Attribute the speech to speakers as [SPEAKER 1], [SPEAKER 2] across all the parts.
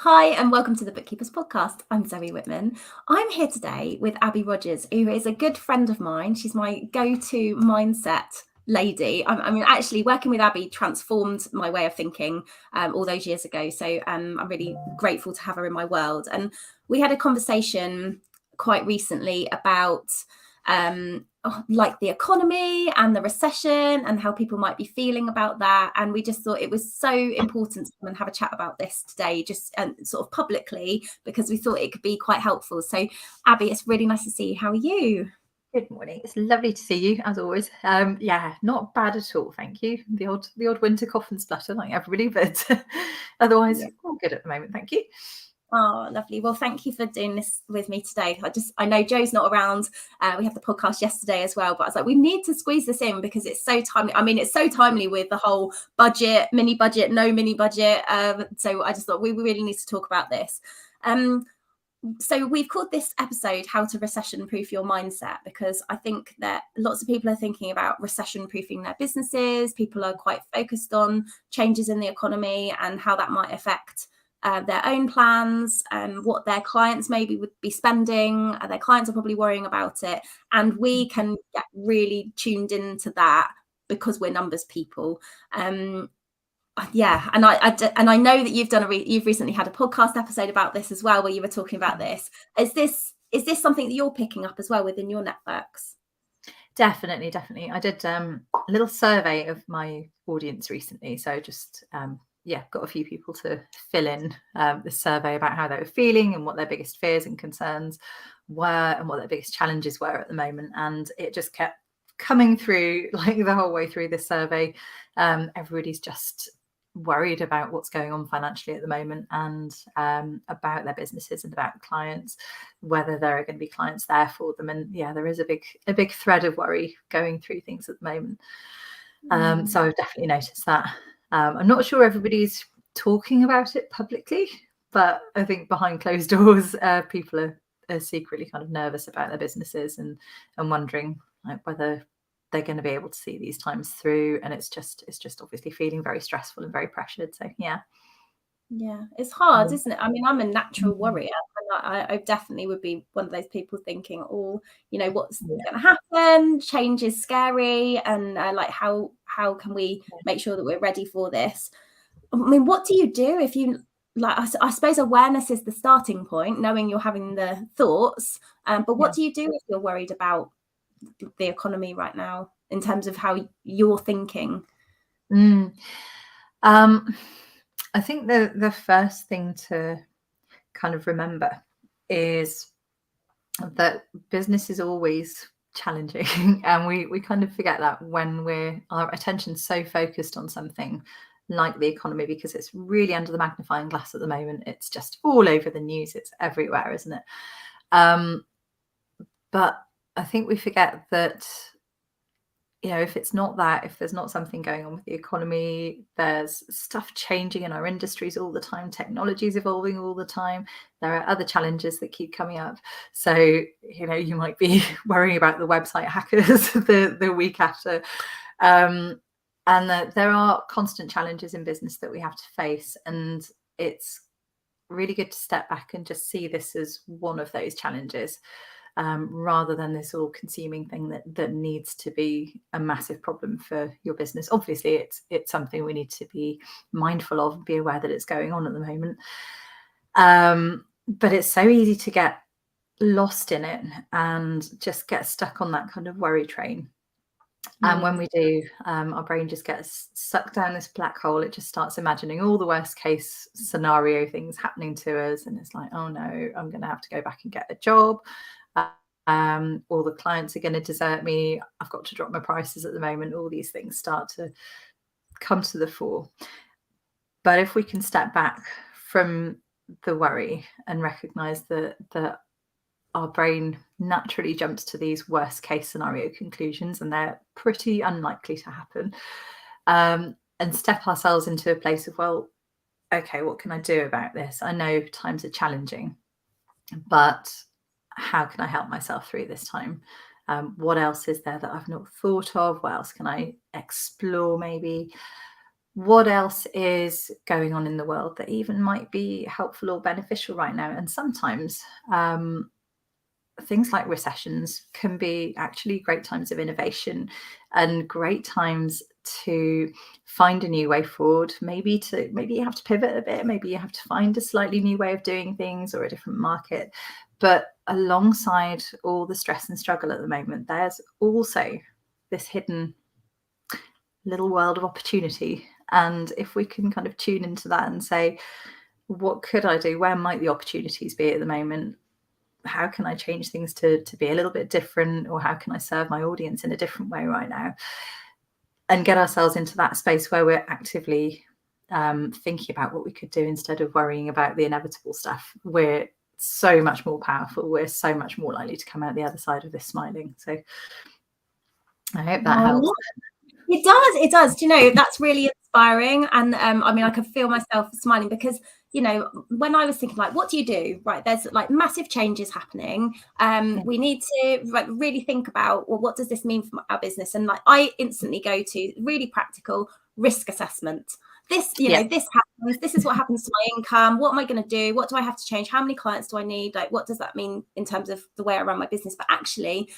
[SPEAKER 1] Hi, and welcome to the Bookkeepers Podcast. I'm Zoe Whitman. I'm here today with Abi Rogers, who is a good friend of mine. She's my go-to mindset lady. Actually, working with Abi transformed my way of thinking all those years ago. So I'm really grateful to have her in my world. And we had a conversation quite recently about like the economy and the recession and how people might be feeling about that, and we just thought it was so important to come and have a chat about this today, just sort of publicly, because we thought it could be quite helpful. So Abi, it's really nice to see you. How are you?
[SPEAKER 2] Good morning. It's lovely to see you as always. Yeah, not bad at all, thank you. The odd winter cough and splutter like everybody, but otherwise all good at the moment, thank you.
[SPEAKER 1] Oh, lovely. Well, thank you for doing this with me today. I know Joe's not around. We had the podcast yesterday as well, but I was like, we need to squeeze this in because it's so timely. I mean, it's so timely with the whole budget, mini budget, no mini budget. So I just thought we really need to talk about this. So we've called this episode How to Recession Proof Your Mindset, because I think that lots of people are thinking about recession proofing their businesses. People are quite focused on changes in the economy and how that might affect their own plans and what their clients maybe would be spending. Their clients are probably worrying about it. And we can get really tuned into that because we're numbers people. Yeah, and I know that you've recently had a podcast episode about this as well, where you were talking about this. Is this something that you're picking up as well within your networks?
[SPEAKER 2] Definitely. I did a little survey of my audience recently, so just got a few people to fill in the survey about how they were feeling and what their biggest fears and concerns were and what their biggest challenges were at the moment. And it just kept coming through like the whole way through this survey. Everybody's just worried about what's going on financially at the moment, and about their businesses and about clients, whether there are going to be clients there for them. And yeah, there is a big thread of worry going through things at the moment. So I've definitely noticed that. I'm not sure everybody's talking about it publicly, but I think behind closed doors, people are secretly kind of nervous about their businesses and wondering like whether they're going to be able to see these times through. And it's just obviously feeling very stressful and very pressured. So yeah,
[SPEAKER 1] it's hard, isn't it? I mean, I'm a natural worrier, and I definitely would be one of those people thinking, oh, what's going to happen? Change is scary, and like how can we make sure that we're ready for this? I mean, what do you do if you like? I suppose awareness is the starting point, knowing you're having the thoughts. But what do you do if you're worried about the economy right now in terms of how you're thinking?
[SPEAKER 2] I think the first thing to kind of remember is that business is always challenging, and we kind of forget that when our attention's so focused on something like the economy, because it's really under the magnifying glass at the moment. It's just all over the news, it's everywhere, isn't it? But I think we forget that, if it's not that, if there's not something going on with the economy, there's stuff changing in our industries all the time, technology is evolving all the time, there are other challenges that keep coming up. So you might be worrying about the website hackers the week after, and that there are constant challenges in business that we have to face. And it's really good to step back and just see this as one of those challenges, rather than this all-consuming thing that needs to be a massive problem for your business. Obviously, it's something we need to be mindful of and be aware that it's going on at the moment. But it's so easy to get lost in it and just get stuck on that kind of worry train. And when we do, our brain just gets sucked down this black hole. It just starts imagining all the worst case scenario things happening to us. And it's like, oh no, I'm going to have to go back and get a job. Or the clients are going to desert me. I've got to drop my prices at the moment. All these things start to come to the fore. But if we can step back from the worry and recognize that our brain naturally jumps to these worst case scenario conclusions, and they're pretty unlikely to happen, and step ourselves into a place of, well, okay, what can I do about this? I know times are challenging, but how can I help myself through this time? What else is there that I've not thought of? What else can I explore maybe? what else is going on in the world that even might be helpful or beneficial right now. And sometimes things like recessions can be actually great times of innovation and great times to find a new way forward. Maybe you have to pivot a bit, maybe you have to find a slightly new way of doing things or a different market. But alongside all the stress and struggle at the moment, there's also this hidden little world of opportunity. And if we can kind of tune into that and say, what could I do? Where might the opportunities be at the moment? How can I change things to be a little bit different? Or how can I serve my audience in a different way right now? And get ourselves into that space where we're actively thinking about what we could do instead of worrying about the inevitable stuff. We're so much more powerful. We're so much more likely to come out the other side of this smiling. So I hope that helps.
[SPEAKER 1] It does. Do you know, that's really inspiring. And I mean, I can feel myself smiling because, you know, when I was thinking, like, what do you do? Right, there's like massive changes happening. We need to like really think about, well, what does this mean for our business? And like, I instantly go to really practical risk assessment. This, you know, this happens. This is what happens to my income. What am I going to do? What do I have to change? How many clients do I need? Like, what does that mean in terms of the way I run my business? But actually,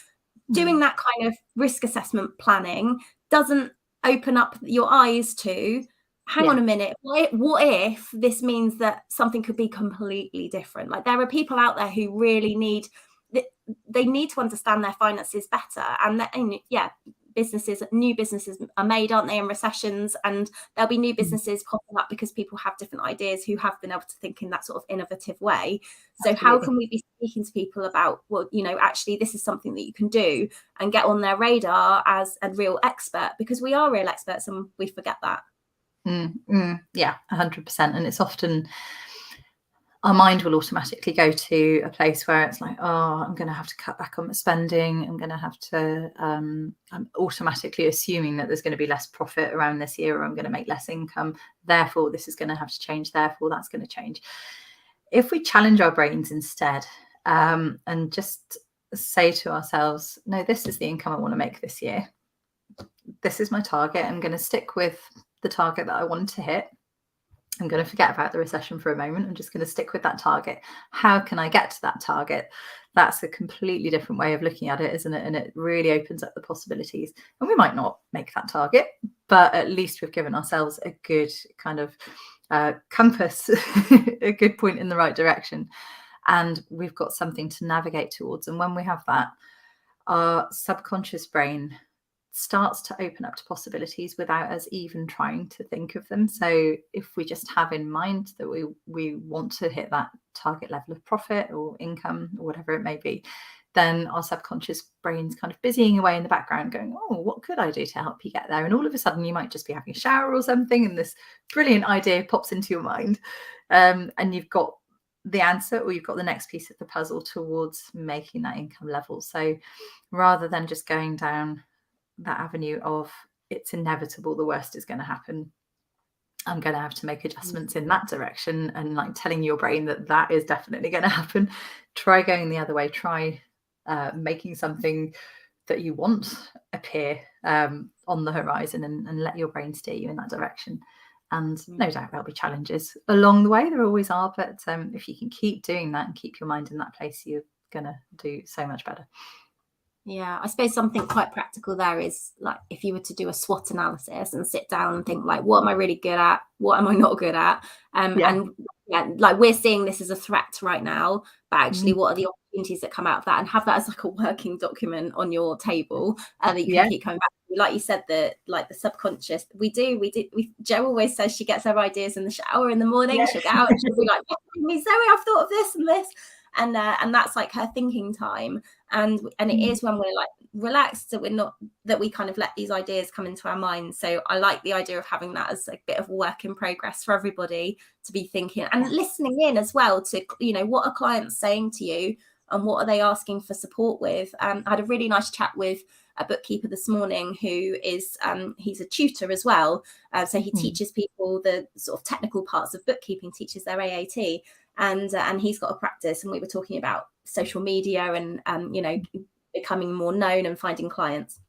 [SPEAKER 1] doing that kind of risk assessment planning doesn't open up your eyes to, hang on a minute, what if this means that something could be completely different? Like, there are people out there who really need to understand their finances better. And new businesses are made, aren't they, in recessions, and there'll be new businesses popping up because people have different ideas who have been able to think in that sort of innovative way. So how can we be speaking to people about, well, you know, actually this is something that you can do, and get on their radar as a real expert, because we are real experts and we forget that.
[SPEAKER 2] Yeah, 100%. And it's often our mind will automatically go to a place where it's like, oh, I'm going to have to cut back on my spending. I'm going to have to, I'm automatically assuming that there's going to be less profit around this year, or I'm going to make less income. Therefore, this is going to have to change. Therefore, that's going to change. If we challenge our brains instead, and just say to ourselves, no, this is the income I want to make this year. This is my target. I'm going to stick with the target that I want to hit. I'm going to forget about the recession for a moment. I'm just going to stick with that target. How can I get to that target? That's a completely different way of looking at it, isn't it? And it really opens up the possibilities. And we might not make that target, but at least we've given ourselves a good kind of compass, a good point in the right direction. And we've got something to navigate towards. And when we have that, our subconscious brain starts to open up to possibilities without us even trying to think of them. So if we just have in mind that we want to hit that target level of profit or income or whatever it may be, then our subconscious brain's kind of busying away in the background going, oh, what could I do to help you get there? And all of a sudden you might just be having a shower or something, and this brilliant idea pops into your mind, and you've got the answer, or you've got the next piece of the puzzle towards making that income level. So rather than just going down that avenue of it's inevitable, the worst is going to happen, I'm going to have to make adjustments in that direction, and like telling your brain that that is definitely going to happen, try going the other way. Try making something that you want appear on the horizon, and let your brain steer you in that direction. And no doubt there'll be challenges along the way. There always are. But if you can keep doing that and keep your mind in that place, you're going to do so much better.
[SPEAKER 1] Yeah, I suppose something quite practical there is, like, if you were to do a SWOT analysis and sit down and think, like, what am I really good at? What am I not good at? And like, we're seeing this as a threat right now, but actually what are the opportunities that come out of that? And have that as like a working document on your table that you can keep coming back to. Like you said, the subconscious, Jo always says she gets her ideas in the shower in the morning. She'll get out and she'll be like, Zoe, I've thought of this and this. And that's like her thinking time. And it is when we're like relaxed, that we kind of let these ideas come into our minds. So I like the idea of having that as a bit of a work in progress for everybody to be thinking and listening in as well to, you know, what are clients saying to you and what are they asking for support with. I had a really nice chat with a bookkeeper this morning who is he's a tutor as well. So he teaches people the sort of technical parts of bookkeeping, teaches their AAT. And he's got a practice, and we were talking about social media and you know, becoming more known and finding clients.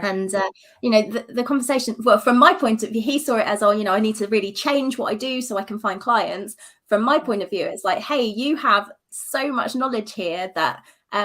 [SPEAKER 1] And the conversation, well, from my point of view, he saw it as, I need to really change what I do so I can find clients. From my point of view, it's like, hey, you have so much knowledge here that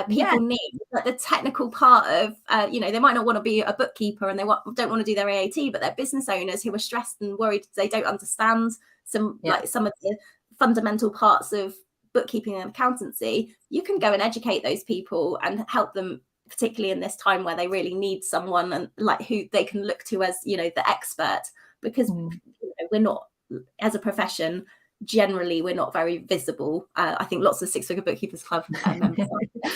[SPEAKER 1] people need. Like the technical part of they might not want to be a bookkeeper and they don't want to do their AAT, but they're business owners who are stressed and worried they don't understand some of the fundamental parts of bookkeeping and accountancy. You can go and educate those people and help them, particularly in this time where they really need someone and like who they can look to as the expert, because we're not, as a profession, generally we're not very visible. I think lots of Six Figure Bookkeepers Club members are,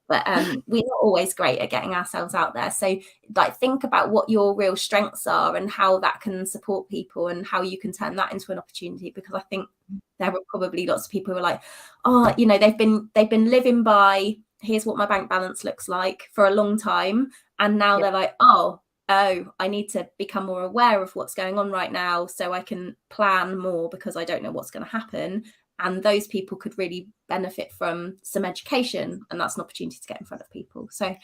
[SPEAKER 1] but we're not always great at getting ourselves out there. So like think about what your real strengths are and how that can support people and how you can turn that into an opportunity, because I think there are probably lots of people who are like, they've been living by, here's what my bank balance looks like for a long time, and now they're like, oh, I need to become more aware of what's going on right now so I can plan more, because I don't know what's going to happen. And those people could really benefit from some education, and that's an opportunity to get in front of people. So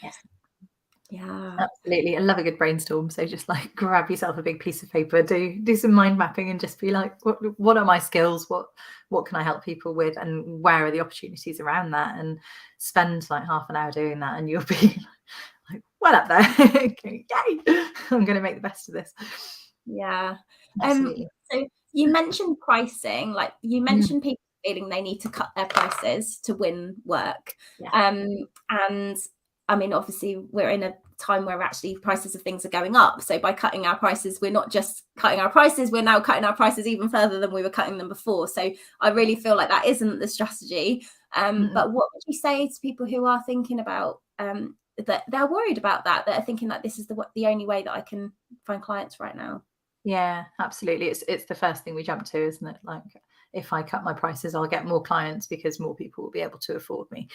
[SPEAKER 2] absolutely. I love a good brainstorm. So just like grab yourself a big piece of paper, do some mind mapping, and just be like, what are my skills? What can I help people with, and where are the opportunities around that? And spend like half an hour doing that, and you'll be like, well up there. Okay, yay! I'm going to make the best of this.
[SPEAKER 1] Absolutely. So you mentioned pricing, like you mentioned people feeling they need to cut their prices to win work. And I mean, obviously we're in a time where actually prices of things are going up. So by cutting our prices, we're not just cutting our prices, we're now cutting our prices even further than we were cutting them before. So I really feel like that isn't the strategy. But what would you say to people who are thinking about that they're worried about that are thinking like, this is the only way that I can find clients right now?
[SPEAKER 2] Yeah, absolutely. It's the first thing we jump to, isn't it? Like, if I cut my prices, I'll get more clients because more people will be able to afford me.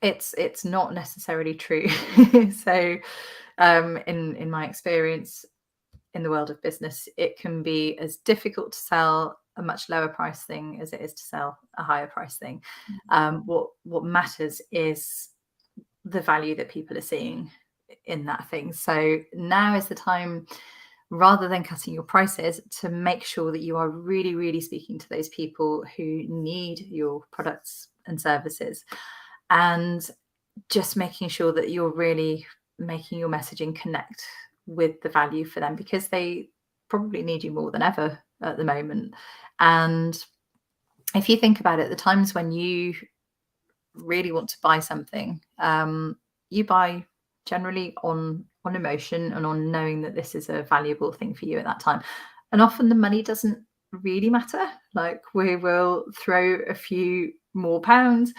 [SPEAKER 2] It's not necessarily true. So in my experience in the world of business, it can be as difficult to sell a much lower price thing as it is to sell a higher price thing. What matters is the value that people are seeing in that thing. So now is the time, rather than cutting your prices, to make sure that you are really, really speaking to those people who need your products and services, and just making sure that you're really making your messaging connect with the value for them, because they probably need you more than ever at the moment. And if you think about it, the times when you really want to buy something, you buy generally on emotion and on knowing that this is a valuable thing for you at that time. And often the money doesn't really matter. Like, we will throw a few more pounds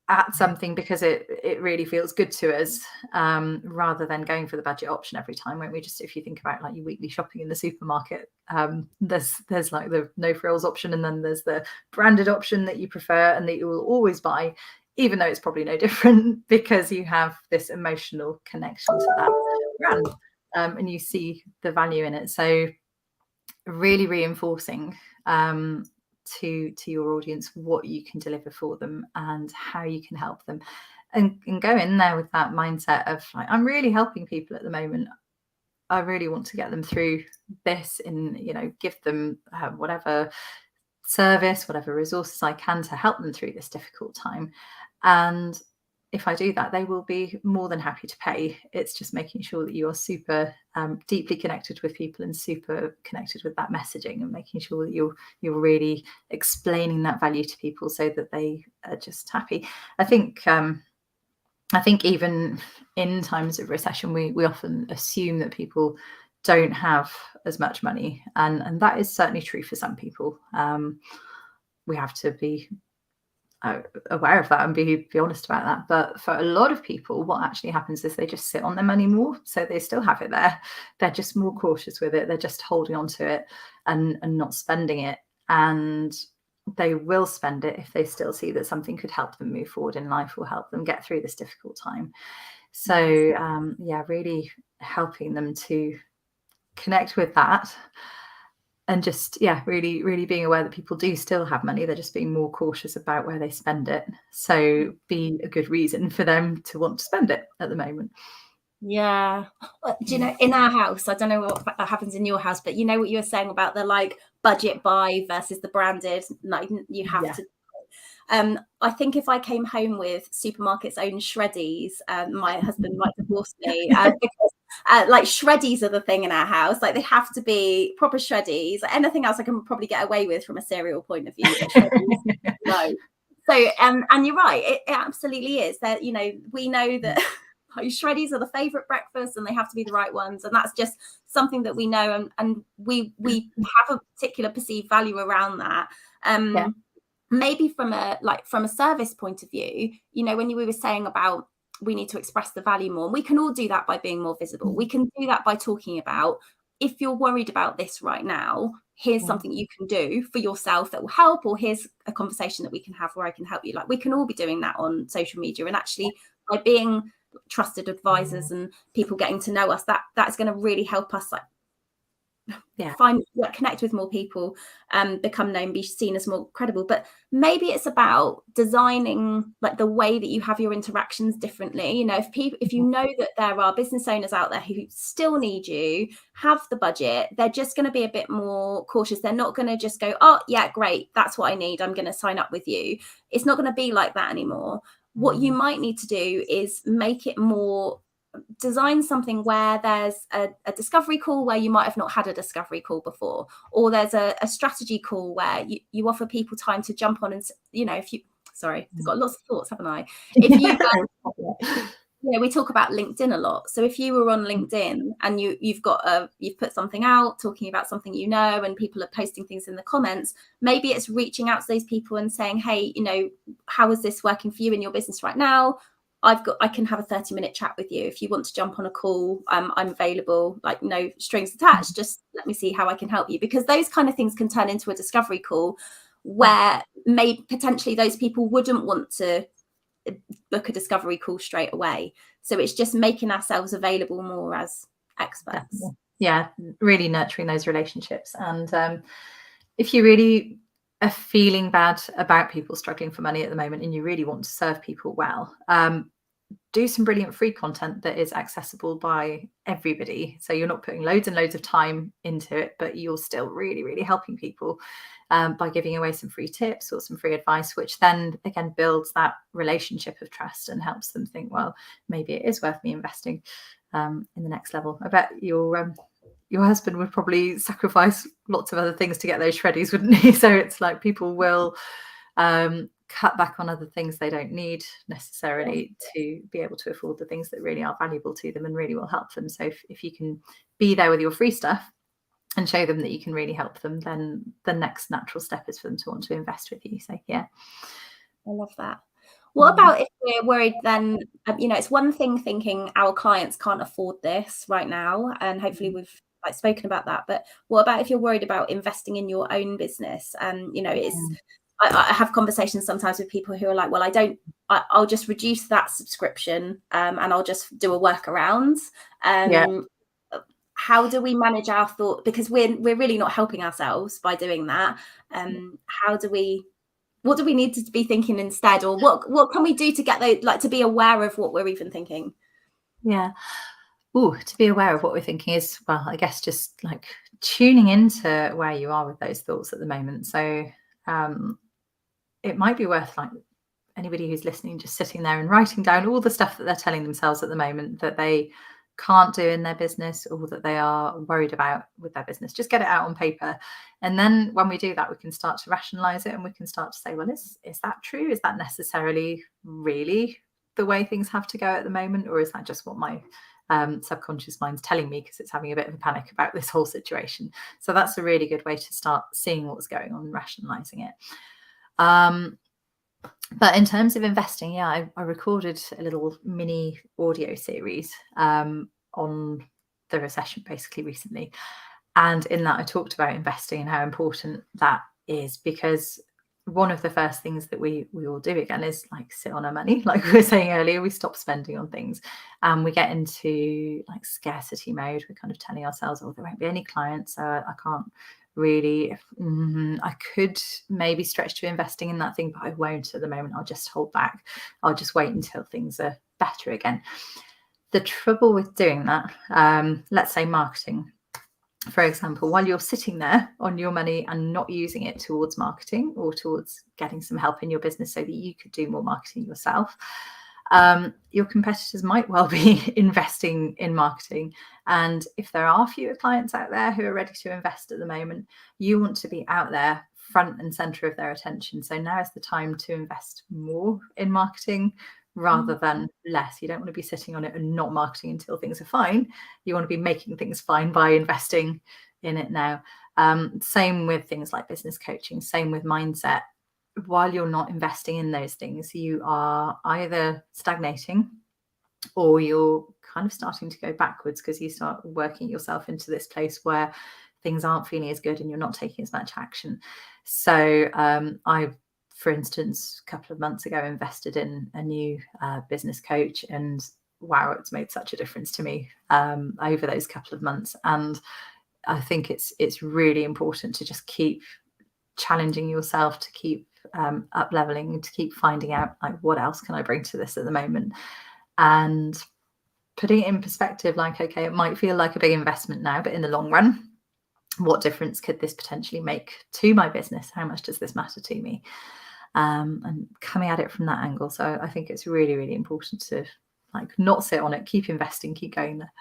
[SPEAKER 2] at something because it really feels good to us, rather than going for the budget option every time. Won't we? Just, if you think about like your weekly shopping in the supermarket, there's like the no frills option, and then there's the branded option that you prefer and that you will always buy, even though it's probably no different, because you have this emotional connection to that brand, and you see the value in it. So really reinforcing to your audience what you can deliver for them and how you can help them, and go in there with that mindset of like, I'm really helping people at the moment. I really want to get them through this, and give them whatever service, whatever resources I can to help them through this difficult time. And if I do that, they will be more than happy to pay. It's just making sure that you are super deeply connected with people and super connected with that messaging, and making sure that you're really explaining that value to people so that they are just happy. I think even in times of recession, we often assume that people don't have as much money, and that is certainly true for some people. We have to be aware of that and be honest about that. But for a lot of people, what actually happens is they just sit on their money more. So they still have it there. They're just more cautious with it. They're just holding on to it and not spending it. And they will spend it if they still see that something could help them move forward in life or help them get through this difficult time. So really helping them to connect with that. And just, really, really being aware that people do still have money. They're just being more cautious about where they spend it. So be a good reason for them to want to spend it at the moment.
[SPEAKER 1] Yeah. Do you know, in our house, I don't know what happens in your house, but you know what you were saying about the like budget buy versus the branded, like you have to. I think if I came home with supermarket's own shreddies, my husband might divorce me because like shreddies are the thing in our house. Like they have to be proper shreddies. Anything else I can probably get away with from a cereal point of view, but shreddies, no. So, and you're right, it absolutely is. That, you know, we know that shreddies are the favorite breakfast and they have to be the right ones, and that's just something that we know, and we have a particular perceived value around that. Maybe from a service point of view, you know, when we were saying about we need to express the value more, we can all do that by being more visible. We can do that by talking about, if you're worried about this right now, here's something you can do for yourself that will help, or here's a conversation that we can have where I can help you. Like we can all be doing that on social media, and actually by being trusted advisors and people getting to know us, that's going to really help us like connect with more people, become known, be seen as more credible. But maybe it's about designing like the way that you have your interactions differently. You know, if you know that there are business owners out there who still need you, have the budget, they're just going to be a bit more cautious. They're not going to just go, oh yeah, great, that's what I need, I'm going to sign up with you. It's not going to be like that anymore. What you might need to do is make it more, design something where there's a discovery call where you might have not had a discovery call before, or there's a strategy call where you offer people time to jump on and, you know, if you, sorry, I've got lots of thoughts, haven't I? If you we talk about LinkedIn a lot. So if you were on LinkedIn and you've put something out talking about something, you know, and people are posting things in the comments, maybe it's reaching out to those people and saying, hey, you know, how is this working for you in your business right now? I can have a 30-minute chat with you. If you want to jump on a call, I'm available, like no strings attached. Just let me see how I can help you. Because those kind of things can turn into a discovery call where potentially those people wouldn't want to book a discovery call straight away. So it's just making ourselves available more as experts.
[SPEAKER 2] Yeah, really nurturing those relationships. And if you really are feeling bad about people struggling for money at the moment and you really want to serve people well, do some brilliant free content that is accessible by everybody. So you're not putting loads and loads of time into it, but you're still really, really helping people by giving away some free tips or some free advice, which then again builds that relationship of trust and helps them think, well, maybe it is worth me investing in the next level. I bet your husband would probably sacrifice lots of other things to get those shreddies, wouldn't he? So it's like people will cut back on other things they don't need necessarily to be able to afford the things that really are valuable to them and really will help them. So if you can be there with your free stuff and show them that you can really help them, then the next natural step is for them to want to invest with you. So yeah,
[SPEAKER 1] I love that. What about if we're worried then, you know, it's one thing thinking our clients can't afford this right now, and hopefully we've like spoken about that, but what about if you're worried about investing in your own business? And you know, I have conversations sometimes with people who are like, well, I'll just reduce that subscription and I'll just do a workaround. How do we manage our thought? Because we're really not helping ourselves by doing that. What do we need to be thinking instead, or what can we do to get those, like to be aware of what we're even thinking?
[SPEAKER 2] Yeah. To be aware of what we're thinking is, well, I guess just like tuning into where you are with those thoughts at the moment. So it might be worth, like, anybody who's listening just sitting there and writing down all the stuff that they're telling themselves at the moment that they can't do in their business or that they are worried about with their business. Just get it out on paper. And then when we do that, we can start to rationalize it and we can start to say, well, is that true? Is that necessarily really the way things have to go at the moment? Or is that just what my subconscious mind's telling me because it's having a bit of a panic about this whole situation? So that's a really good way to start seeing what's going on and rationalizing it. But in terms of investing, I recorded a little mini audio series on the recession basically recently. And in that I talked about investing and how important that is, because one of the first things that we all do again is like sit on our money. Like we were saying earlier, we stop spending on things and we get into like scarcity mode. We're kind of telling ourselves, oh, there won't be any clients, so I can't really, I could maybe stretch to investing in that thing, but I won't at the moment. I'll just hold back. I'll just wait until things are better again. The trouble with doing that, let's say marketing, for example, while you're sitting there on your money and not using it towards marketing or towards getting some help in your business so that you could do more marketing yourself, your competitors might well be investing in marketing. And if there are fewer clients out there who are ready to invest at the moment, you want to be out there front and center of their attention. So now is the time to invest more in marketing rather than less. You don't want to be sitting on it and not marketing until things are fine. You want to be making things fine by investing in it now. Same with things like business coaching, same with mindset. While you're not investing in those things, you are either stagnating or you're kind of starting to go backwards because you start working yourself into this place where things aren't feeling as good and you're not taking as much action. So I, for instance, a couple of months ago invested in a new business coach, and wow, it's made such a difference to me over those couple of months. And I think it's really important to just keep challenging yourself, to keep up leveling, to keep finding out like what else can I bring to this at the moment, and putting it in perspective. Like, okay, it might feel like a big investment now, but in the long run, what difference could this potentially make to my business? How much does this matter to me? And coming at it from that angle. So I think it's really, really important to like not sit on it, keep investing, keep going there.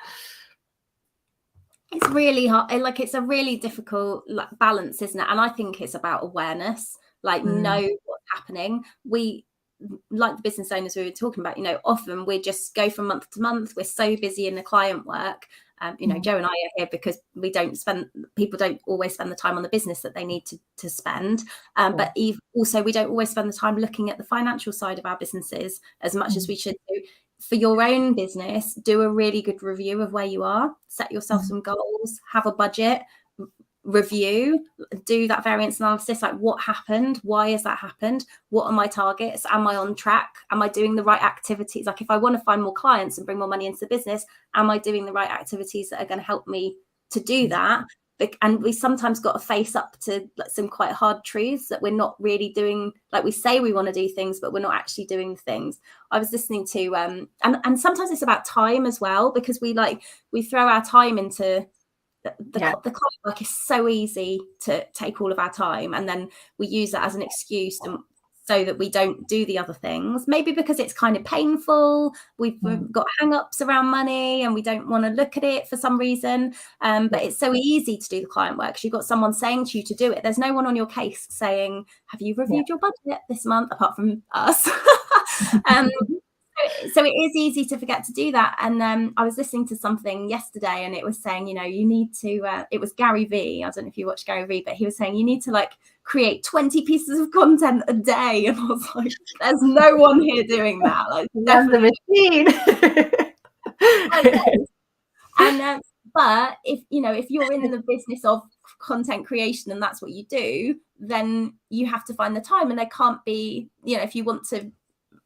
[SPEAKER 1] It's really hard. Like, it's a really difficult balance, isn't it? And I think it's about awareness, like know what's happening. We, like the business owners we were talking about, often we just go from month to month. We're so busy in the client work. Joe and I are here because people don't always spend the time on the business that they need to spend. But also we don't always spend the time looking at the financial side of our businesses as much as we should do. For your own business, do a really good review of where you are, set yourself some goals, have a budget, review, do that variance analysis, like what happened, why has that happened, what are my targets, am I on track, am I doing the right activities? Like if I want to find more clients and bring more money into the business, am I doing the right activities that are going to help me to do that? And we sometimes got to face up to some quite hard truths that we're not really doing. Like we say we want to do things, but we're not actually doing things. I was listening to and sometimes it's about time as well, because we throw our time into the client work. Is so easy to take all of our time, and then we use that as an excuse so that we don't do the other things, maybe because it's kind of painful. We've got hang-ups around money and we don't want to look at it for some reason. But it's so easy to do the client work. You've got someone saying to you to do it. There's no one on your case saying, have you reviewed your budget this month, apart from us? So it is easy to forget to do that. And I was listening to something yesterday and it was saying, you need to, it was Gary Vee. I don't know if you watch Gary Vee, but he was saying you need to create 20 pieces of content a day. And I was like, there's no one here doing that. Like, definitely the machine. And but if you're in the business of content creation and that's what you do, then you have to find the time. And there can't be, if you want to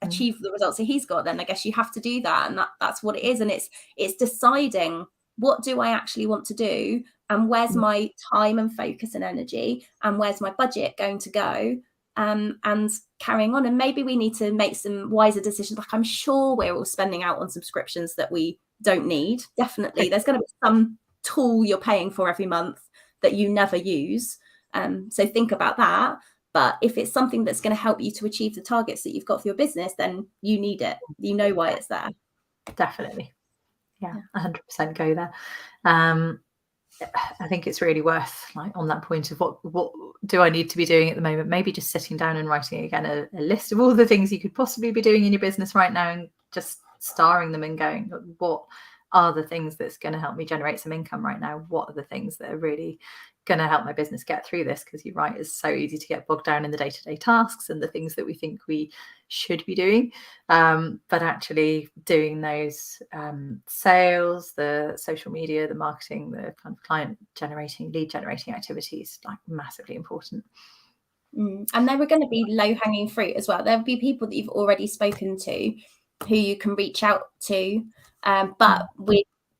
[SPEAKER 1] achieve the results that he's got, then I guess you have to do that, and that's what it is. And it's deciding, what do I actually want to do, and where's my time and focus and energy, and where's my budget going to go, and carrying on. And maybe we need to make some wiser decisions. Like, I'm sure we're all spending out on subscriptions that we don't need. Definitely there's going to be some tool you're paying for every month that you never use, so think about that. But if it's something that's going to help you to achieve the targets that you've got for your business, then you need it. You know why it's there.
[SPEAKER 2] Definitely. Yeah. 100% go there. I think it's really worth, on that point of what do I need to be doing at the moment, maybe just sitting down and writing again a list of all the things you could possibly be doing in your business right now, and just starring them and going, what are the things that's going to help me generate some income right now? What are the things that are really going to help my business get through this? Because you're right, it's so easy to get bogged down in the day-to-day tasks and the things that we think we should be doing, but actually doing those sales, the social media, the marketing, the kind of client generating, lead generating activities, massively important.
[SPEAKER 1] And there were going to be low-hanging fruit as well. There'll be people that you've already spoken to who you can reach out to, but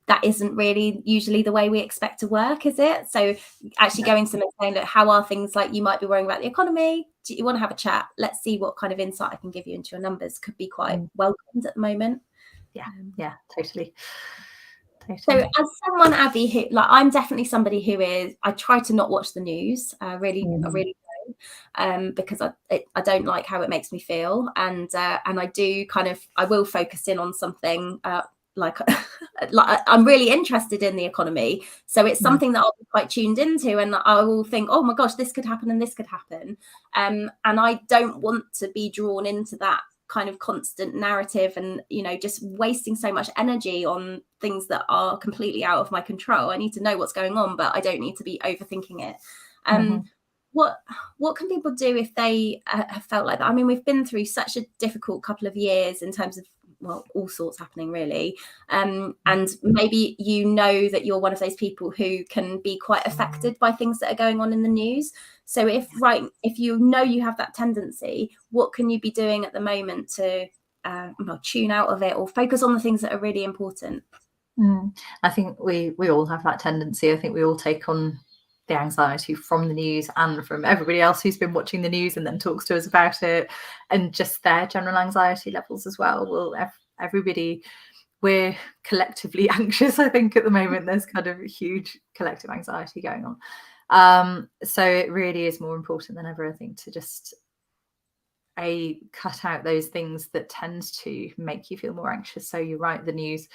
[SPEAKER 1] that isn't really usually the way we expect to work, is it? So actually going to them and saying, look, how are things? Like, you might be worrying about the economy. Do you want to have a chat? Let's see what kind of insight I can give you into your numbers. Could be quite welcomed at the moment.
[SPEAKER 2] Yeah, totally.
[SPEAKER 1] So as someone, Abby, who, like, I'm definitely somebody who is, I try to not watch the news. I really don't, because I don't like how it makes me feel, and I do I will focus in on something like like I'm really interested in the economy, so it's something that I'll be quite tuned into, and I will think, oh my gosh, this could happen and this could happen, and I don't want to be drawn into that kind of constant narrative, and just wasting so much energy on things that are completely out of my control. I need to know what's going on, but I don't need to be overthinking it. What can people do if they have felt like that? I mean, we've been through such a difficult couple of years in terms of, well, all sorts happening really, and maybe that you're one of those people who can be quite affected by things that are going on in the news. So if you have that tendency, what can you be doing at the moment to tune out of it or focus on the things that are really important?
[SPEAKER 2] I think we all have that tendency. I think we all take on the anxiety from the news and from everybody else who's been watching the news and then talks to us about it, and just their general anxiety levels as well. Well, everybody, we're collectively anxious, I think, at the moment. There's kind of a huge collective anxiety going on. So it really is more important than ever, I think, to just cut out those things that tend to make you feel more anxious. So you're right, the news,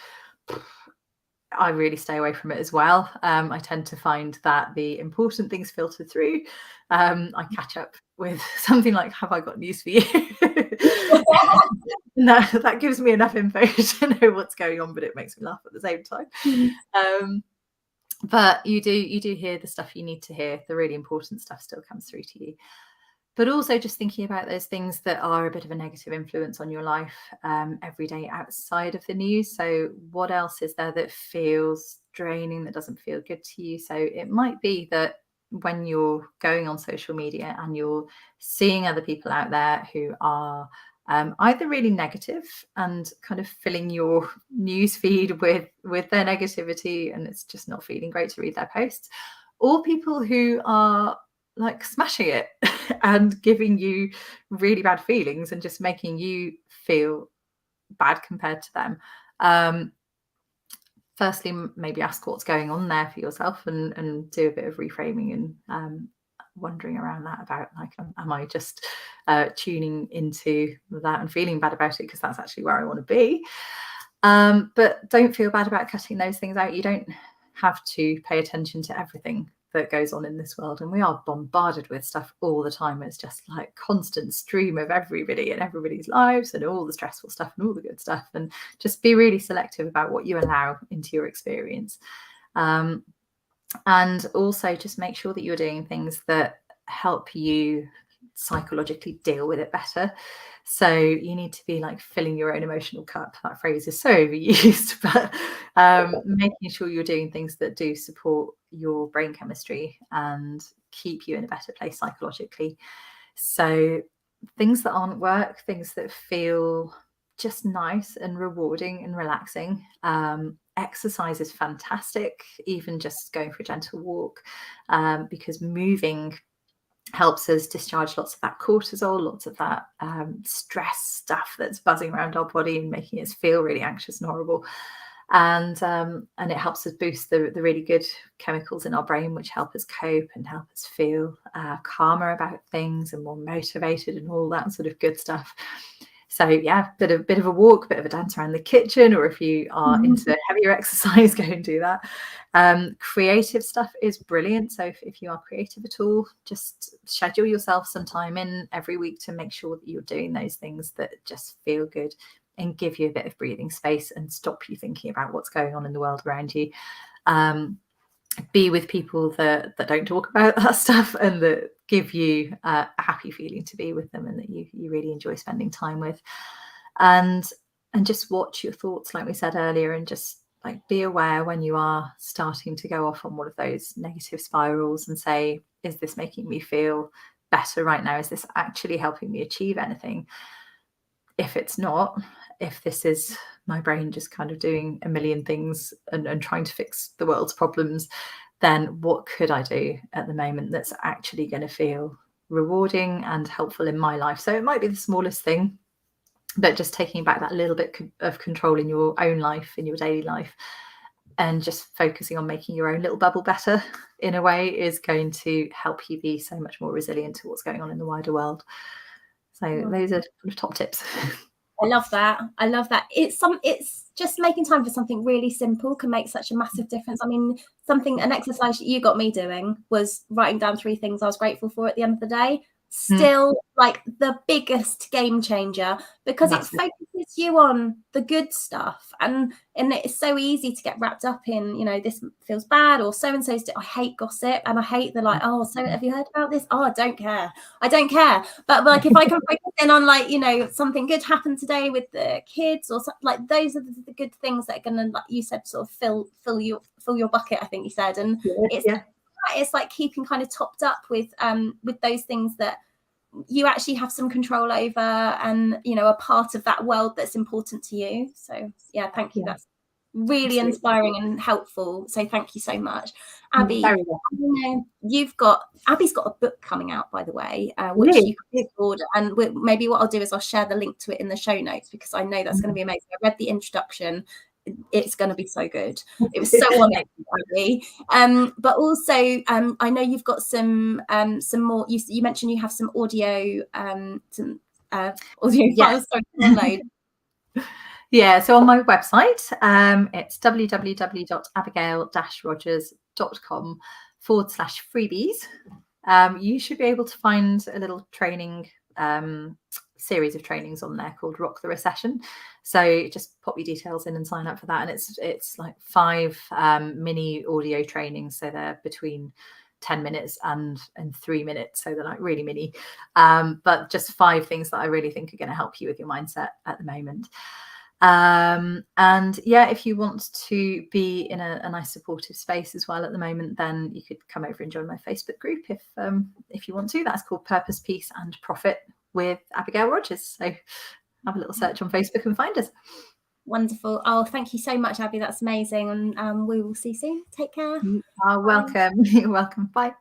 [SPEAKER 2] I really stay away from it as well. I tend to find that the important things filter through. I catch up with something like, have I got news for you? No, that gives me enough info to know what's going on, but it makes me laugh at the same time. But you do hear the stuff you need to hear. The really important stuff still comes through to you. But also just thinking about those things that are a bit of a negative influence on your life every day outside of the news. So what else is there that feels draining, that doesn't feel good to you? So it might be that when you're going on social media and you're seeing other people out there who are either really negative and kind of filling your news feed with their negativity, and it's just not feeling great to read their posts, or people who are like smashing it and giving you really bad feelings and just making you feel bad compared to them. Firstly, maybe ask what's going on there for yourself, and do a bit of reframing and wondering around that about, like, am I just tuning into that and feeling bad about it because that's actually where I want to be? But don't feel bad about cutting those things out. You don't have to pay attention to everything that goes on in this world, and we are bombarded with stuff all the time. It's just like constant stream of everybody and everybody's lives and all the stressful stuff and all the good stuff, and just be really selective about what you allow into your experience. And also just make sure that you're doing things that help you psychologically deal with it better. So you need to be like filling your own emotional cup. That phrase is so overused, but making sure you're doing things that do support your brain chemistry and keep you in a better place psychologically. So things that aren't work, things that feel just nice and rewarding and relaxing. Exercise is fantastic, even just going for a gentle walk, because moving helps us discharge lots of that cortisol, lots of that stress stuff that's buzzing around our body and making us feel really anxious and horrible. And it helps us boost the really good chemicals in our brain, which help us cope and help us feel calmer about things and more motivated and all that sort of good stuff. So yeah, bit of a walk, bit of a dance around the kitchen, or if you are into heavier exercise, go and do that. Creative stuff is brilliant. So if you are creative at all, just schedule yourself some time in every week to make sure that you're doing those things that just feel good and give you a bit of breathing space and stop you thinking about what's going on in the world around you. Be with people that don't talk about that stuff and that give you a happy feeling to be with them, and that you really enjoy spending time with. And just watch your thoughts, like we said earlier, and just like be aware when you are starting to go off on one of those negative spirals and say, is this making me feel better right now? Is this actually helping me achieve anything? If it's not, if this is my brain just kind of doing a million things and trying to fix the world's problems, then what could I do at the moment that's actually going to feel rewarding and helpful in my life? So it might be the smallest thing. but just taking back that little bit of control in your own life, in your daily life, and just focusing on making your own little bubble better in a way is going to help you be so much more resilient to what's going on in the wider world. So those are top tips.
[SPEAKER 1] I love that. It's just making time for something really simple can make such a massive difference. I mean, an exercise you got me doing was writing down 3 things I was grateful for at the end of the day. Still like the biggest game changer, because it focuses you on the good stuff, and it's so easy to get wrapped up in, you know, this feels bad, or so and so's. I hate gossip, and I hate the like, oh, so have you heard about this? Oh, I don't care. But like, if I can focus in on, like, you know, something good happened today with the kids, or something, like those are the good things that are gonna, like you said, sort of fill your bucket, I think you said. And it's like keeping kind of topped up with those things that you actually have some control over, and, you know, a part of that world that's important to you. So yeah, thank you. That's really inspiring and helpful. So thank you so much, Abi. Abi's got a book coming out, by the way, which you can order. And maybe what I'll do is I'll share the link to it in the show notes, because I know that's going to be amazing. I read the introduction. It's going to be so good. It was so wonderful. But also, I know you've got some more. You mentioned you have some audio, audio files to download.
[SPEAKER 2] Yeah, so on my website, it's www.abigail-rogers.com/freebies. You should be able to find a little training series of trainings on there called Rock the Recession. So just pop your details in and sign up for that. And it's like 5 mini audio trainings. So they're between 10 minutes and 3 minutes. So they're like really mini, but just 5 things that I really think are going to help you with your mindset at the moment. And yeah, if you want to be in a nice supportive space as well at the moment, then you could come over and join my Facebook group if you want to. That's called Purpose, Peace and Profit with Abigail Rogers. So have a little search on Facebook and find us.
[SPEAKER 1] Wonderful. Oh, thank you so much, Abi. That's amazing. And we will see you soon. Take care.
[SPEAKER 2] You are welcome. You're welcome. Bye.